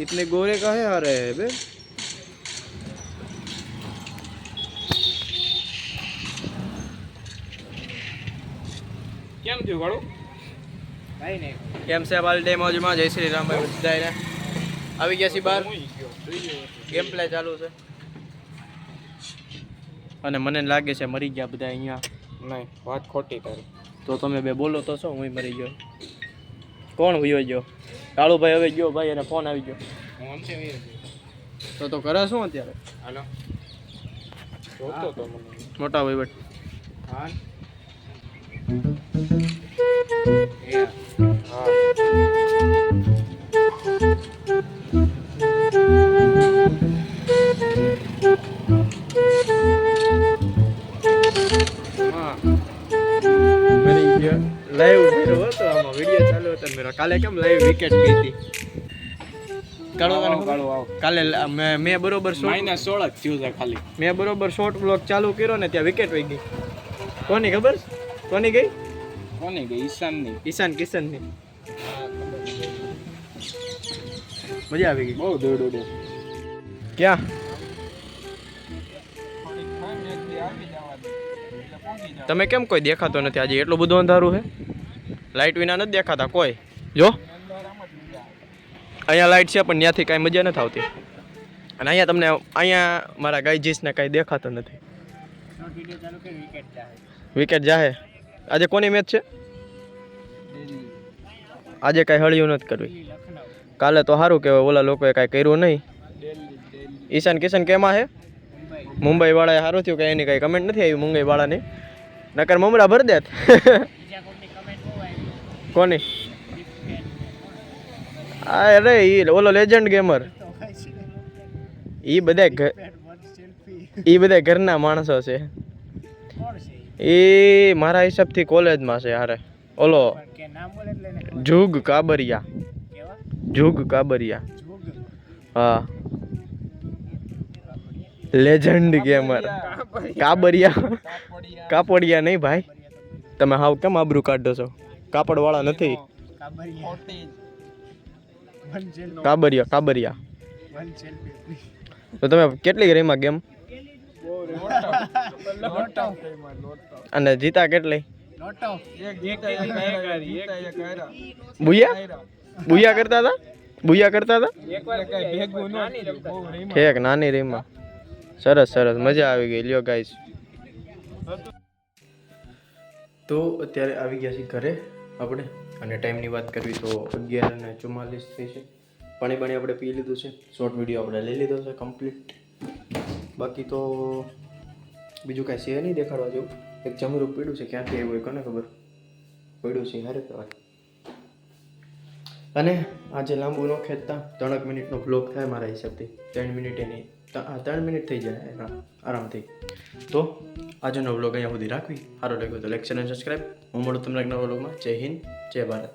इतने गोरे काहे आ रहे हैं बे? કેમ થયું વાળું? કઈ નહીં. કેમ છે બાલડે મોજમાં? જય શ્રી રામ ભાઈ બધાને. આવી ગયા છે બહાર. ગેમ પ્લે ચાલુ છે અને મને લાગે છે મરી ગયા બધા અહીંયા. નહીં, વાત ખોટી તારી. તો તમે બે બોલો તો શું હું મરી ગયો? કોણ વયો ગયો? કાળુભાઈ હવે ગયો ભાઈ, એને ફોન આવી ગયો. હું આમથી વીર તો કરે શું અત્યારે? હાલો જોતો તો મને. મોટા ભાઈ બટ હા લાઈવ કર્યો હતો, આમાં વિડીયો ચાલુ હતો મેરો. કાલે કેમ લાઈવ વિકેટ ગઈ હતી? કાલે મેં બરોબર -16 થયું છે ખાલી. મેં બરોબર શોર્ટ બ્લોક ચાલુ કર્યો ને ત્યાં વિકેટ વહી ગઈ. કોની ખબર? કોની ગઈ? કોની ગઈ? ઈશાનની. ઈશાન કિશનની. મજા આવી ગઈ. બહુ દોડો. ક્યાં? તમે કેમ કોઈ દેખાતો નથી આજે? એટલું બધું અંધારું છે. લાઇટ વિના નથી દેખાતા કોઈ. જો અહીંયા લાઇટ છે પણ ત્યાંથી કાંઈ મજા નથી આવતી. અને અહીંયા તમને અહીંયા મારા ગાયજીસને કાંઈ દેખાતું નથી. વિકેટ જાહે. આજે કોની મેચ છે? આજે કાંઈ હળિયું નથી કરવી. કાલે તો સારું કહેવાય, ઓલા લોકોએ કાંઈ કર્યું નહીં. ઈશાન કિશન કેમાં છે? મુંબઈ વાળાએ સારું થયું કે એની કાંઈ કમેન્ટ નથી આવી મુંબઈ વાળાની. નકર મમરા ભર દેત. કોની? અરે ઈ ઓલો લેજન્ડ ગેમર. ઈ બધા ઘરના માણસો છે. એ મારા હિસાબથી કોલેજમાં છે. હારે ઓલો જુગ કાબરિયા. જુગ કાબરિયા. હા, લેજન્ડ ગેમર કાબરિયા. કાપડિયા નહીં ભાઈ, તમે હાવ કેમ આબરૂ કાઢો છો? કાપડ વાળા નથી. કાબરિયા. કાબરિયા. તો તમે કેટલી રહીમાં ગેમ? અને જીતા કેટલી? બુયા બુયા કરતા હતા? બુયા કરતા હતા? ઠેક નાની રીમમાં. સરસ સરસ, મજા આવી ગઈ. લ્યો ગાઈસ, તો અત્યારે આવી ગયા છીએ ઘરે આપણે. અને ટાઈમની વાત કરવી તો 11:44 થઈ છે. પાણી આપણે પી લીધું છે. શોર્ટ વિડીયો આપણે લઈ લીધો છે કમ્પ્લીટ. બાકી તો બીજું કાંઈ છે નહીં દેખાડવા જેવું. એક જમરૂક પીડ્યું છે, ક્યાંથી આવ્યું હોય કોને ખબર. પડ્યું છે હારે કહેવાય. અને આજે લાંબુ ન ખેંચતા 3 મિનિટનો બ્લોગ થાય મારા હિસાબથી. 3 મિનિટ એની 3 મિનિટ થઈ જાય એના આરામથી. તો આજનો વ્લોગ અહીંયા સુધી રાખવી. સારો લાગ્યો તો લાઈક, શેર અને સબસ્ક્રાઈબ. હું મળું તમને એક નવા વ્લોગમાં. જય હિન્દ, જય ભારત.